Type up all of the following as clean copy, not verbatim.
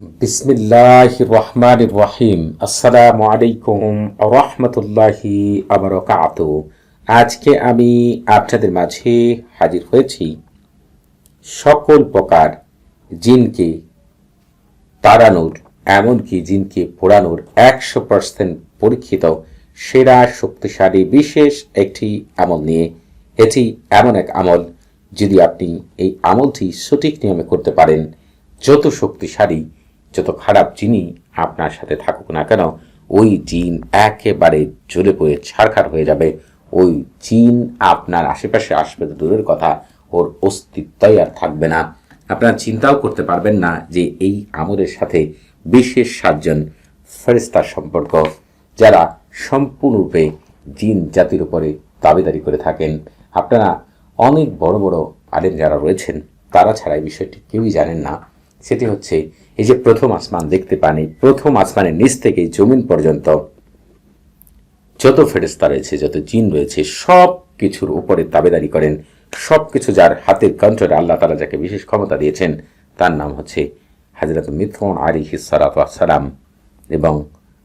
বিসমিল্লাহির রহমানির রহিম। আসসালামু আলাইকুম রহমতুল্লাহি আবরাকাতুহু। আজকে আমি আপনাদের মাঝে হাজির হয়েছি সকল প্রকার জিনকে তাড়ানোর, এমনকি জিনকে পোড়ানোর 100% পরীক্ষিত সেরা শক্তিশালী বিশেষ একটি আমল নিয়ে। এটি এমন এক আমল, যদি আপনি এই আমলটি সঠিক নিয়মে করতে পারেন, যত শক্তিশালী যত খারাপ জিনই আপনার সাথে থাকুক না কেন, ওই জিন একেবারে জ্বলে পড়ে ছারখার হয়ে যাবে। ওই জিন আপনার আশেপাশে আসবে তো দূরের কথা, ওর অস্তিত্বই আর থাকবে না। আপনারা চিন্তাও করতে পারবেন না যে এই আমলের সাথে বিশেষ 7জন ফেরেশতার সম্পর্ক, যারা সম্পূর্ণরূপে জিন জাতির উপরে দাবিদারি করে থাকেন। আপনারা অনেক বড় বড় আলেম যারা রয়েছেন, তারা ছাড়া এই বিষয়টি কেউই জানেন না। সেটি হচ্ছে, এই যে প্রথম আসমান দেখতে পানি, প্রথম আসমানের নিচ থেকে জমিন পর্যন্ত যত ফেরেশতা রয়েছে, যত জিন রয়েছে, সব কিছুর উপরে দাবিদারি করেন। সব কিছু যার হাতের কন্ট্রোলে আল্লাহ তাআলা যাকে বিশেষ ক্ষমতা দিয়েছেন, তার নাম হচ্ছে হযরত মিথুন আলাইহিস সালাতু ওয়াস সালাম, এবং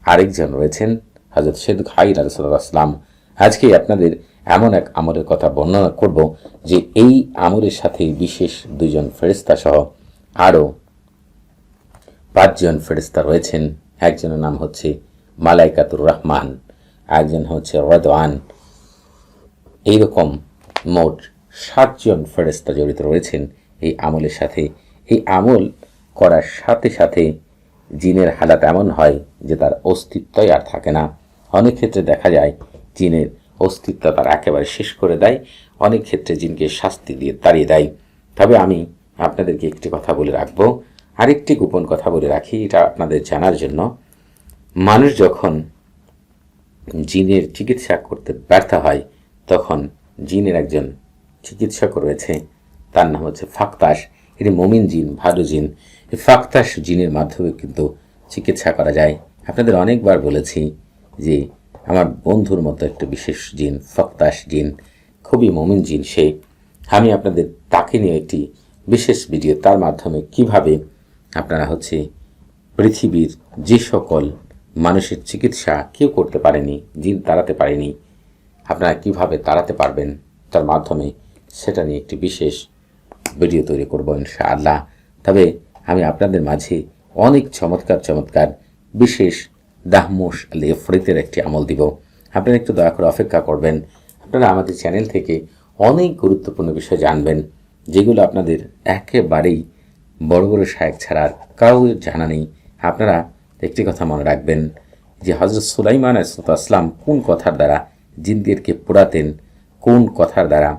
আরেকজন রয়েছেন হযরত সিদ্দিক আলাইহিস সালাম। আজকে আপনাদের এমন এক আমলের কথা বর্ণনা করব, যে এই আমলের সাথে বিশেষ 2জন ফেরেশতা সহ আরও 5জন ফেরেশতা রয়েছেন। একজনের নাম হচ্ছে মালাইকাতুর রহমান, একজন হচ্ছে রদওয়ান। এইরকম মোট 7জন ফেরেশতা জড়িত রয়েছেন এই আমলের সাথে। এই আমল করার সাথে সাথে জিনের হালাত এমন হয় যে তার অস্তিত্বই আর থাকে না। অনেক ক্ষেত্রে দেখা যায় জিনের অস্তিত্ব তার একেবারে শেষ করে দেয়, অনেক ক্ষেত্রে জিনকে শাস্তি দিয়ে তাড়িয়ে দেয়। তবে আমি আপনাদেরকে একটি কথা বলে রাখবো, আরেকটি গোপন কথা বলে রাখি, এটা আপনাদের জানার জন্য। মানুষ যখন জিনের চিকিৎসা করতে ব্যর্থ হয়, তখন জিনের একজন চিকিৎসক রয়েছে, তার নাম হচ্ছে ফাকতাস। এটি মমিন জিন, ভালো জিন। এই ফাকতাস জিনের মাধ্যমে কিন্তু চিকিৎসা করা যায়। আপনাদের অনেকবার বলেছি যে আমার বন্ধুর মতো একটা বিশেষ জিন ফাকতাস জিন, খুবই মমিন জিন সে। আমি আপনাদের তাকে নিয়ে একটি বিশেষ ভিডিও, তার মাধ্যমে কিভাবে আপনারা হচ্ছে পৃথিবীর যে সকল মানুষের চিকিৎসা কেউ করতে পারেনি, জিন তাড়াতে পারেনি, আপনারা কিভাবে তাড়াতে পারবেন তার মাধ্যমে, সেটা নিয়ে একটি বিশেষ ভিডিও তৈরি করব ইনশাআল্লাহ। তবে আমি আপনাদের মাঝে অনেক চমৎকার চমৎকার বিশেষ দাহমুশ আল ইফরিতের একটি আমল দিব। আপনারা একটু দয়া করে অপেক্ষা করবেন। আপনারা আমাদের চ্যানেল থেকে অনেক গুরুত্বপূর্ণ বিষয় জানবেন, যেগুলো আপনাদের একেবারেই বড় বড় শায়েখ ছাড়া আর কাউর জানা নেই। আপনারা একটি কথা মনে রাখবেন যে হযরত সুলাইমান আলাইহিসসালাম কোন কথার দ্বারা জিনদেরকে পোড়াতেন, কোন কথার দ্বারা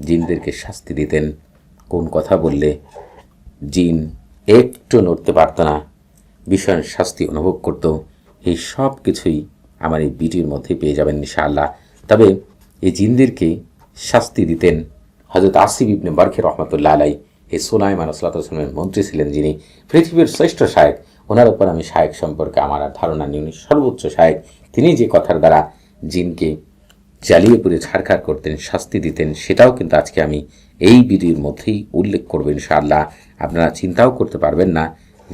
জিনদেরকে শাস্তি দিতেন, কোন কথা বললে জিন একটু নড়তে পারত না, ভীষণ শাস্তি অনুভব করত। এই সব কিছুই আমার এই ভিডিওর মধ্যে পেয়ে যাবেন ইনশাআল্লাহ। তবে এই জিনদেরকে শাস্তি দিতেন হযরত আসিফ ইবনে বারখি রহমতুল্লাহ আলাই। এই সুলাইমান আলাইহিসসালামের মন্ত্রী ছিলেন, যিনি পৃথিবীর শ্রেষ্ঠ শায়েখ। ওনার উপর আমি শায়েখ সম্পর্কে আমার আর ধারণা নেই, উনি সর্বোচ্চ শায়েখ। তিনি যে কথার দ্বারা জিনকে জ্বালিয়ে পুড়ে ছারখার করতেন, শাস্তি দিতেন, সেটাও কিন্তু আজকে আমি এই ভিডিওর মধ্যেই উল্লেখ করব ইনশাআল্লাহ। আপনারা চিন্তাও করতে পারবেন না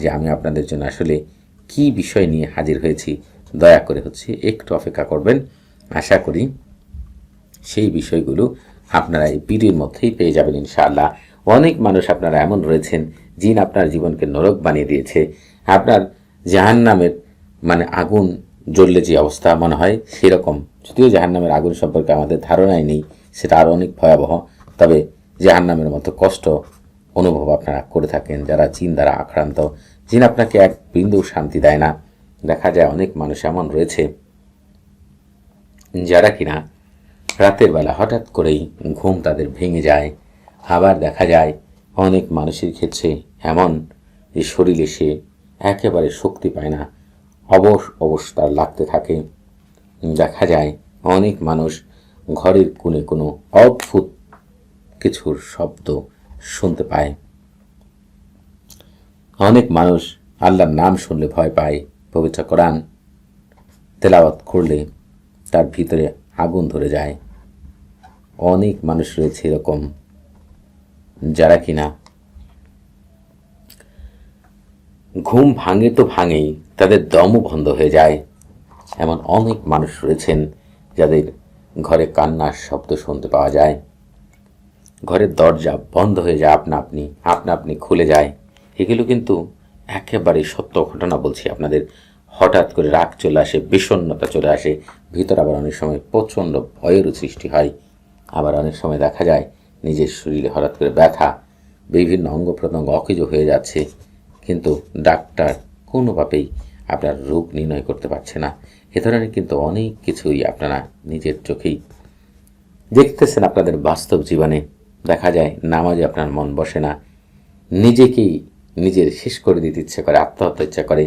যে আমি আপনাদের জন্য আসলে কি বিষয় নিয়ে হাজির হয়েছি। দয়া করে হচ্ছে একটু অপেক্ষা করবেন। আশা করি সেই বিষয়গুলো আপনারা এই ভিডিওর মধ্যেই পেয়ে যাবেন ইনশাআল্লাহ। অনেক মানুষ আপনারা এমন রয়েছেন, জিন আপনার জীবনকে নরক বানিয়ে দিয়েছে। আপনার জাহান্নামের আগুন জ্বললে যে অবস্থা মনে হয় সেরকম, যদিও জাহান্নামের আগুন সম্পর্কে আমাদের ধারণাই নেই, সেটা আরও অনেক ভয়াবহ। তবে জাহান্নামের মতো কষ্ট অনুভব আপনারা করে থাকেন যারা জিন দ্বারা আক্রান্ত। জিন আপনাকে এক বিন্দু শান্তি দেয় না। দেখা যায় অনেক মানুষ এমন রয়েছে যারা কিনা রাতের বেলা হঠাৎ করেই ঘুম তাদের ভেঙে যায়। আবার দেখা যায় অনেক মানুষের ক্ষেত্রে এমন যে শরীরে সে একেবারে শক্তি পায় না, অবশ অবস্থার লাগতে থাকে। দেখা যায় অনেক মানুষ ঘরের কোণে কোনো অদ্ভুত কিছুর শব্দ শুনতে পায়। অনেক মানুষ আল্লাহর নাম শুনলে ভয় পায়, পবিত্র কোরআন তেলাওয়াত করলে তার ভিতরে আগুন ধরে যায়। অনেক মানুষ রয়েছে এরকম, যারা কিনা ঘুম ভাঙে তো ভাঙেই, তাদের দমও বন্ধ হয়ে যায়। এমন অনেক মানুষ রয়েছেন যাদের ঘরে কান্নার শব্দ শুনতে পাওয়া যায়, ঘরের দরজা বন্ধ হয়ে যায় আপনা আপনি খুলে যায়। এগুলো কিন্তু একেবারে সত্য ঘটনা বলছি আপনাদের। হঠাৎ করে রাগ চলে আসে, বিষণ্ণতা চলে আসে, ভিতর আবার অনেক সময় প্রচণ্ড ভয়েরও সৃষ্টি হয়। আবার অনেক সময় দেখা যায় নিজের শরীরে হঠাৎ করে ব্যথা, বিভিন্ন অঙ্গ প্রত্যঙ্গ অকেজো হয়ে যাচ্ছে, কিন্তু ডাক্তার কোনোভাবেই আপনার রোগ নির্ণয় করতে পারছে না। এ ধরনের কিন্তু অনেক কিছুই আপনারা নিজের চোখেই দেখতেছেন আপনাদের বাস্তব জীবনে। দেখা যায় নামাজে আপনার মন বসে না, নিজেকেই নিজের শেষ করে দিতে ইচ্ছে করে, আত্মহত্যা ইচ্ছা করে।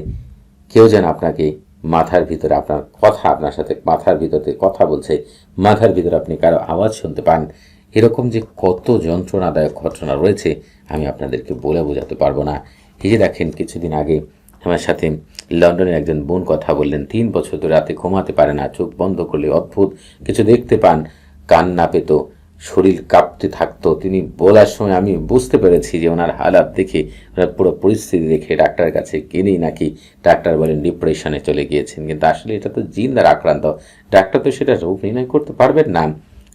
কেউ যেন আপনাকে মাথার ভিতরে আপনার সাথে মাথার ভিতরে কথা বলছে, মাথার ভিতরে আপনি কারো আওয়াজ শুনতে পান। এরকম যে কত যন্ত্রণাদায়ক ঘটনা রয়েছে আমি আপনাদেরকে বলে বোঝাতে পারবো না। এই যে দেখেন, কিছুদিন আগে আমার সাথে লন্ডনের একজন বোন কথা বললেন, 3 বছর ধরে রাতে ঘুমাতে পারে না, চোখ বন্ধ করলে অদ্ভুত কিছু দেখতে পান, কান্না পেত, শরীর কাঁপতে থাকতো। তিনি বলার সময় আমি বুঝতে পেরেছি যে ওনার হালাত দেখে, ওনার পুরো পরিস্থিতি দেখে ডাক্তারের কাছে গেলেই নাকি ডাক্তার বলেন ডিপ্রেশনে চলে গিয়েছেন। কিন্তু আসলে এটা তো জিন দ্বারা আক্রান্ত, ডাক্তার তো সেটা রোগ নির্ণয় করতে পারবেন না।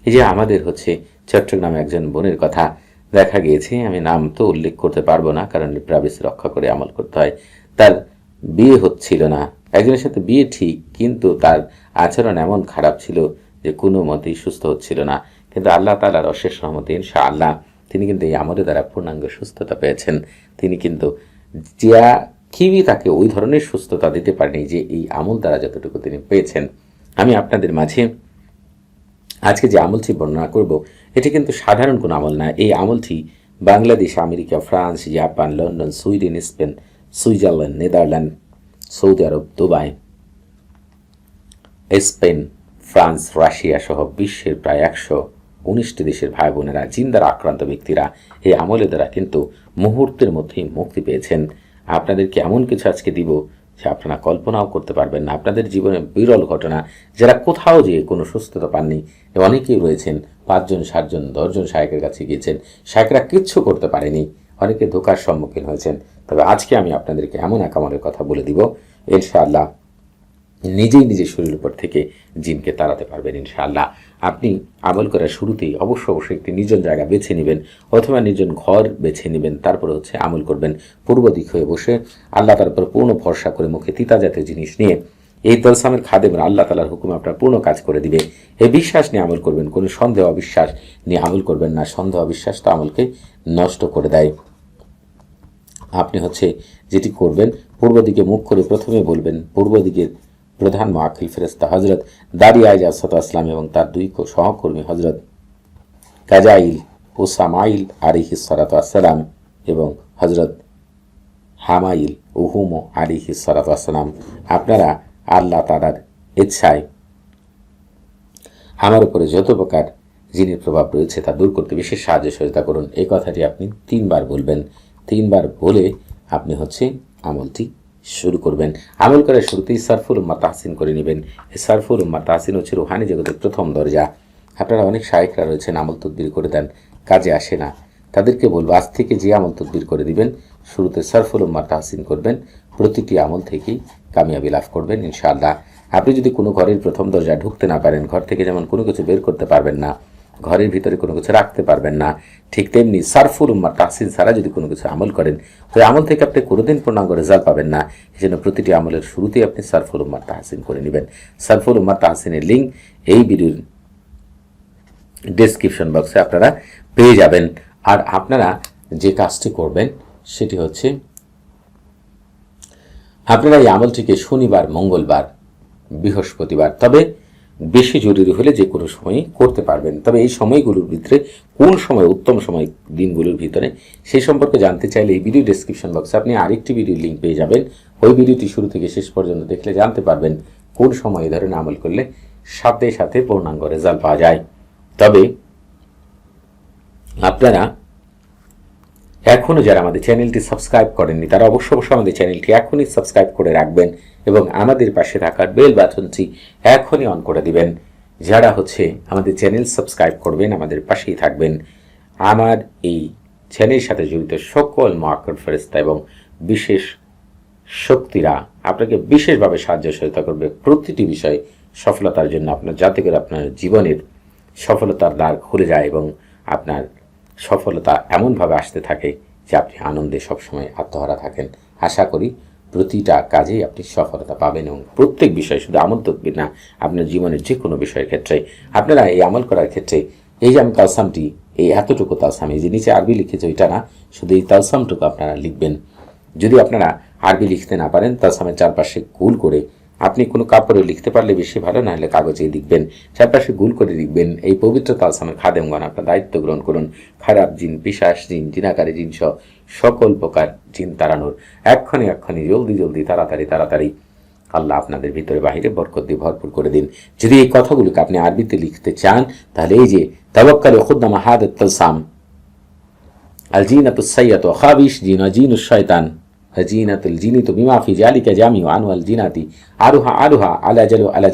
এই যে আমাদের চট্টগ্রামে একজন বোনের কথা দেখা গিয়েছে, আমি নাম তো উল্লেখ করতে পারবো না কারণ প্রাইভেসি রক্ষা করে আমল করতে হয়। তার বিয়ে হচ্ছিল না, একজনের সাথে বিয়ে ঠিক, কিন্তু তার আচরণ এমন খারাপ ছিল যে কোনো মতেই সুস্থ হচ্ছিল না। কিন্তু আল্লাহ তাআলার অশেষ রহমতে ইনশাআল্লাহ তিনি কিন্তু এই আমলের দ্বারা পূর্ণাঙ্গ সুস্থতা পেয়েছেন। তিনি কিন্তু যা কেউই তাকে ওই ধরনের সুস্থতা দিতে পারেনি যে এই আমল দ্বারা যতটুকু তিনি পেয়েছেন। আমি আপনাদের মাঝে আজকে যে আমলটি বর্ণনা করব, এটি কিন্তু সাধারণ কোনো আমল না। এই আমলটি Bangladesh, America, France, Japan, London, Sweden, Spain, Switzerland, Netherland, Saudi Arab, Dubai, Spain, France, Russia সহ বিশ্বের প্রায় 119টি দেশের ভাই বোনেরা, জিন দ্বারা আক্রান্ত ব্যক্তিরা এই আমলের দ্বারা কিন্তু মুহূর্তের মধ্যেই মুক্তি পেয়েছেন। আপনাদেরকে এমন কিছু আজকে দিব যে আপনারা কল্পনাও করতে পারবেন না। আপনাদের জীবনে বিরল ঘটনা, যারা কোথাও যেয়ে কোনো সুস্থতা পাননি, অনেকেই রয়েছেন 5 জন 7 জন 10 জন শায়েখের কাছে গিয়েছেন, শায়েখরা কিচ্ছু করতে পারেনি, অনেকে ধোঁকার সম্মুখীন হয়েছেন। তবে আজকে আমি আপনাদেরকে এমন এক আমলের কথা বলে দিব, ইনশাআল্লাহ নিজেই নিজের শরীরের উপর থেকে জিনকে তাড়াতে পারবেন ইনশাআল্লাহ। আপনি আমল করার শুরুতেই অবশ্যই একটি নির্জন জায়গা বেছে নেবেন অথবা নির্জন ঘর বেছে নেবেন, তারপরে আমল করবেন পূর্ব দিক হয়ে বসে, আল্লাহ তার উপর পূর্ণ ভরসা করে, মুখে তিতা জাতীয় জিনিস নিয়ে। এই তলসামের খাদেমের আল্লাহ তাআলার হুকুমে আপনার পূর্ণ কাজ করে দিবে। এই বিশ্বাস নিয়ে আমল করবেন, কোনো সন্দেহ অবিশ্বাস নিয়ে আমল করবেন না। সন্দেহ অবিশ্বাস তো আমলকে নষ্ট করে দেয়। আপনি যেটি করবেন, পূর্ব দিকে মুখ করে প্রথমে বলবেন, পূর্ব দিকের প্রধান মুআক্কিল ফেরেশতা হযরত দারিয়া আসসালাম এবং তার 2 সহকর্মী হযরত কাজাইল ও সামাইল আলাইহিস সালাতু ওয়াসসালাম এবং হযরত হামাইল ও হুমো আলাইহিস সালাতু ওয়াসসালাম, আপনারা আল্লাহ তাআলার ইচ্ছায় আমার উপরে যত প্রকার জিনের প্রভাব রয়েছে তা দূর করতে বিশেষ সাহায্য সহযোগিতা করুন। এই কথাটি আপনি 3 বার বলবেন। 3 বার বলে আপনি আমলটি শুরু করবেন। আমল করার শুরুতেই সারফুল উম্মাহ তাহসিন করে নেবেন। এই সারফুল উম্মাহ তাহসিন রুহানি জগতের প্রথম দরজা। আপনারা অনেক শায়েখরা রয়েছেন আমল তদবির করে দেন, কাজে আসে না, তাদেরকে বলবো আজ থেকে যে আমল তদবির করে দিবেন শুরুতে সারফুল উম্মাহ তাহসিন করবেন, প্রতিটি আমল থেকেই কামিয়াবি লাভ করবেন ইনশাআল্লাহ। আপনি যদি কোনো ঘরের প্রথম দরজায় ঢুকতে না পারেন, ঘর থেকে যেমন কোনো কিছু বের করতে পারবেন না, ঘরের ভিতরে কোনো কিছু রাখতে পারবেন না, ঠিক তেমনি সারফুল উম্মাহ তাহসিন ছাড়া যদি কোনো কিছু আমল করেন, ওই আমল থেকে আপনি কোনোদিন পূর্ণাঙ্গ রেজাল্ট পাবেন না। এই জন্য প্রতিটি আমলের শুরুতেই আপনি সারফুল উম্মাহ তাহসিন করে নেবেন। সারফুল উম্মাহ তাহসিনের লিঙ্ক এই ভিডিওর ডেসক্রিপশন বক্সে আপনারা পেয়ে যাবেন। আর আপনারা যে কাজটি করবেন সেটি আপনারা এই আমলটিকে শনিবার, মঙ্গলবার, বৃহস্পতিবার, তবে বেশি জরুরি হলে যে কোনো সময়ই করতে পারবেন। তবে এই সময়গুলোর ভিতরে কোন সময় উত্তম সময় দিনগুলোর ভিতরে সেই সম্পর্কে জানতে চাইলে এই ভিডিও ডেসক্রিপশন বক্সে আপনি আরেকটি ভিডিও লিঙ্ক পেয়ে যাবেন। ওই ভিডিওটি শুরু থেকে শেষ পর্যন্ত দেখলে জানতে পারবেন কোন সময় এই ধরনের আমল করলে সাথে সাথে পূর্ণাঙ্গ রেজাল্ট পাওয়া যায়। তবে আপনারা এখনও যারা আমাদের চ্যানেলটি সাবস্ক্রাইব করেননি তারা অবশ্যই আমাদের চ্যানেলটি এখনই সাবস্ক্রাইব করে রাখবেন এবং আমাদের পাশে থাকার বেল বাটনটি এখনই অন করে দিবেন। যারা আমাদের চ্যানেল সাবস্ক্রাইব করবেন, আমাদের পাশেই থাকবেন, আমার এই চ্যানেলের সাথে জড়িত সকল মুআক্কিল ফেরেশতা এবং বিশেষ শক্তিরা আপনাকে বিশেষভাবে সাহায্য সহায়তা করবে প্রতিটি বিষয়ে সফলতার জন্য, আপনার যাতে করে আপনার জীবনের সফলতার দ্বার খুলে যায় এবং আপনার সফলতা এমনভাবে আসতে থাকে যে আপনি আনন্দে সবসময় আত্মহারা থাকেন। আশা করি প্রতিটা কাজেই আপনি সফলতা পাবেন এবং প্রত্যেক বিষয়, শুধু আমল তকবির না, আপনার জীবনের যে কোনো বিষয়ের ক্ষেত্রে আপনারা এই আমল করার ক্ষেত্রে এই যে আমি তালসামটি, এই এতটুকু তালসাম, এই যে নিচে আরবি লিখেছে ওইটা না, শুধু এই তালসামটুকু আপনারা লিখবেন। যদি আপনারা আরবি লিখতে না পারেন, তালসামের চারপাশে গোল করে, আপনি কোনো কাপড়ে লিখতে পারলে বেশি ভালো, না হলে কাগজে লিখবেন, চারপাশে গোল করে লিখবেন, এই পবিত্র তালসামের খাদেমগণ আপনার দায়িত্ব গ্রহণ করুন খারাপ জিন, পিশাচ জিন, জিনাকারী জিন সহ সকল প্রকার জিন তাড়ানোর। এক্ষণে জলদি তাড়াতাড়ি আল্লাহ আপনাদের ভিতরে বাহিরে বরকত দিয়ে ভরপুর করে দিন। যদি এই কথাগুলোকে আপনি আরবিতে লিখতে চান, তাহলে এই যে তাওয়াক্কালু খুদ্দামা হাদাত তালসাম আল জিনাতুস সাইয়্যাতু খাবিশ জিনুশ শয়তান জিনাতুল জিনিতু বিমা ফি জালিকা জামিউ আনওয়াল জিনাতি আরুহা আলা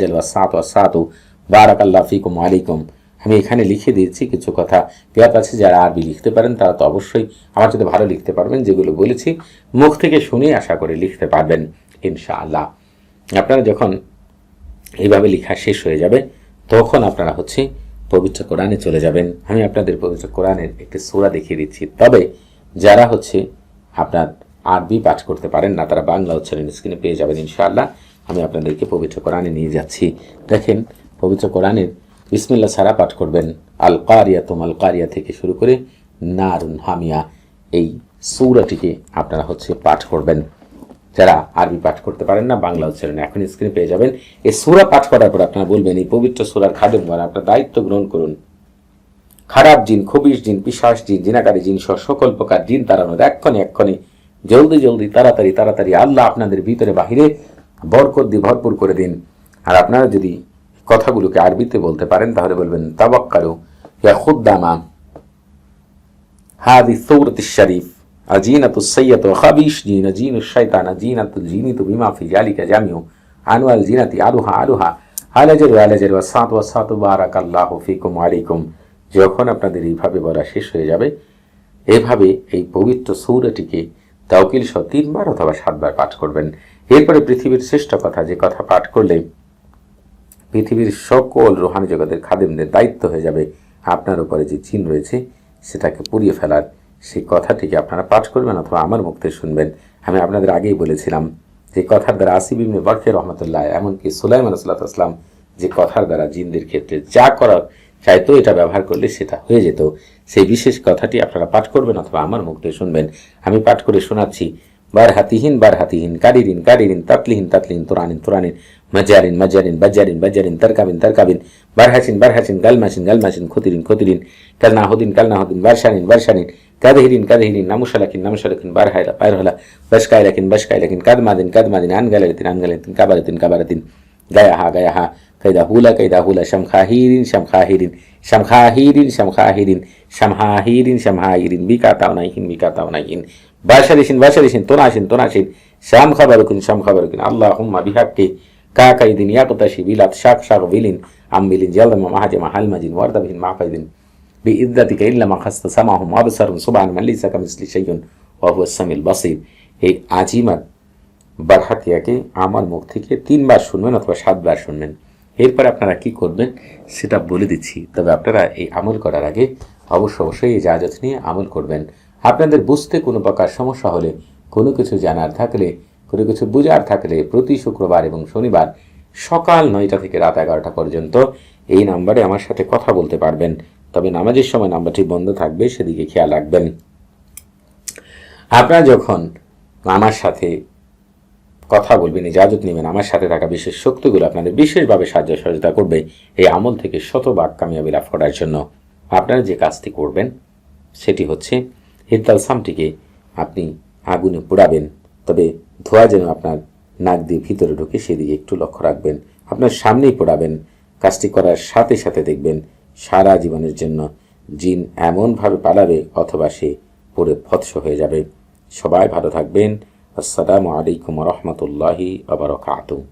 জালু ওয়াসাতু বারাকাল্লাহু ফিকুম ওয়া আলাইকুম। আমি এখানে লিখে দিয়েছি কিছু কথা। পেয়ার আছে যারা আরবি লিখতে পারেন তারা তো অবশ্যই আমার সাথে ভালো লিখতে পারবেন, যেগুলো বলেছি মুখ থেকে শুনে আশা করে লিখতে পারবেন ইনশাআল্লাহ। আপনারা যখন এইভাবে লেখা শেষ হয়ে যাবে তখন আপনারা পবিত্র কোরআনে চলে যাবেন। আমি আপনাদের পবিত্র কোরআনের একটি সূরা দেখিয়ে দিচ্ছি। তবে যারা আপনার আরবি পাঠ করতে পারেন না, তারা বাংলা উচ্চারণ স্ক্রিনে পেয়ে যাবেন ইনশাআল্লাহ। আমি আপনাদেরকে পবিত্র কোরআনে নিয়ে যাচ্ছি। দেখেন, পবিত্র কোরআনের বিসমিল্লাহ ছাড়া পাঠ করবেন। আল কারিয়া থেকে শুরু করে নারুন হামিয়া, এই সূরাটিকে আপনারা পাঠ করবেন। যারা আরবি পাঠ করতে পারেন না, বাংলা উচ্চারণ এখন স্ক্রিনে পেয়ে যাবেন। এই সূরা পাঠ করার পর আপনারা বলবেন, এই পবিত্র সূরার খাদেমগণ আপনার দায়িত্ব গ্রহণ করুন খারাপ জিন, খবিশ জিন, পিশাচ জিন, জিনাকারী জিন সহ সকল প্রকার জিন তাড়ানোর। এক্ষণে জলদি তাড়াতাড়ি আল্লাহ আপনাদের ভিতরে বাহিরে বরকত দিয়ে ভরপুর করে দিন। আর আপনারা যদি কথাগুলোকে আরবিতে বলতে পারেন তাহলে বলবেন তাওয়াক্কালু ইয়া খুদ্দামা হাদি সূরাতিশ শরীফ আজিনাতুস সাইয়্যাতু খাবিশ জিনুশ শয়তান জিনাতুল জিনিতু বিমা ফি জালিকা জামিউ আনওয়াল জিনাতি আরুহা আলা জালু ওয়াসাতু বারাকাল্লাহু ফিকুম ওয়া আলাইকুম। যখন আপনাদের এইভাবে বলা শেষ হয়ে যাবে, এভাবে এই পবিত্র সূরাটিকে তাওকিল সহ 3 বার অথবা 7 বার পাঠ করবেন। এরপরে পৃথিবীর শ্রেষ্ঠ কথা, যে কথা পাঠ করলে পৃথিবীর সকল রুহানি জগতের খাদেমদের দায়িত্ব হয়ে যাবে আপনার উপরে যে জিন রয়েছে সেটাকে পুড়িয়ে ফেলার, সেই কথাটিকে আপনারা পাঠ করবেন অথবা আমার মুখ থেকে শুনবেন। আমি আপনাদের আগেই বলেছিলাম যে কথার দ্বারা আসিফ ইবনে বরখের রহমতুল্লাহ, এমনকি সুলাইমান সাল্লাল্লাহু আলাইহি ওয়াসাল্লাম যে কথার দ্বারা জিনদের ক্ষেত্রে যা করার চাইতো, এটা ব্যবহার করলে সেটা হয়ে যেত। সেই বিশেষ কথাটি আপনারা পাঠ করবেন অথবা আমার মুখ থেকে শুনবেন। আমি পাঠ করে শোনাচ্ছি। বারহাতিহিন কারিরিন তাতলিহিন তুরানিন মাজারিন বাজারিন তারকাবিন বারহাসিন গালমাসিন খুতিরিন কালনাহুদিন বারশানিন কাদহিরিন নামুশালাকিন বাইরহলা বাশকাইলাকিন কাদমাদিন আনগালাতিন কাবারাতিন গায়াহা কাইদা হুলা শামখাহিরিন বিকাতাউনাইহিন বাশারিসিন তোনাসিন শামখাবারুকিন আল্লাহুম্মা বিহাক্কি কাকাইদিন ইয়াকতাশি বিলাত শাক বিলিন আমবিলিন জালমা মাহাজামা হালমাজিন ওয়ারদাবিন মাকাইদিন বিইদ্দাতিকা ইল্লা মা খাসতা সামাহুম আবসারুন সুবহান মান লাইসা কামিসলি শাইউন ওয়া হুয়াস সামিউল বাসীর। এই আজিমাত বারহাতিয়াকে আমার মুখ থেকে 3 বার শুনবেন অথবা 7 বার শুনবেন। এরপর আপনারা কি করবেন সেটা বলে দিচ্ছি। তবে আপনারা এই আমল করার আগে অবশ্যই এই ইজাজত নিয়ে আমল করবেন। আপনাদের বুঝতে কোনো প্রকার সমস্যা হলে, কোনো কিছু জানার থাকলে, কোনো কিছু বোঝার থাকলে প্রতি শুক্রবার এবং শনিবার সকাল 9টা থেকে রাত 11টা পর্যন্ত এই নাম্বারে আমার সাথে কথা বলতে পারবেন। তবে নামাজের সময় নাম্বারটি বন্ধ থাকবে, সেদিকে খেয়াল রাখবেন। আপনারা যখন আমার সাথে কথা বলবেন, ইজাজত নেবেন, আমার সাথে থাকা বিশেষ শক্তিগুলো আপনাদের বিশেষভাবে সাহায্য সহযোগিতা করবে এই আমল থেকে শতভাগ কামিয়াবি লাভ করার জন্য। আপনারা যে কাজটি করবেন সেটি এই তালসামটিকে আপনি আগুনে পোড়াবেন, তবে ধোঁয়া যেন আপনার নাক দিয়ে ভিতরে ঢোকে সেদিকে একটু লক্ষ্য রাখবেন। আপনার সামনেই পোড়াবেন। কাজটি করার সাথে সাথে দেখবেন সারা জীবনের জন্য জিন এমনভাবে পালাবে অথবা সে পুরো ভৎস হয়ে যাবে। সবাই ভালো থাকবেন। আসসালামু আলাইকুম ওয়া রাহমাতুল্লাহি ওয়া বারাকাতুহু।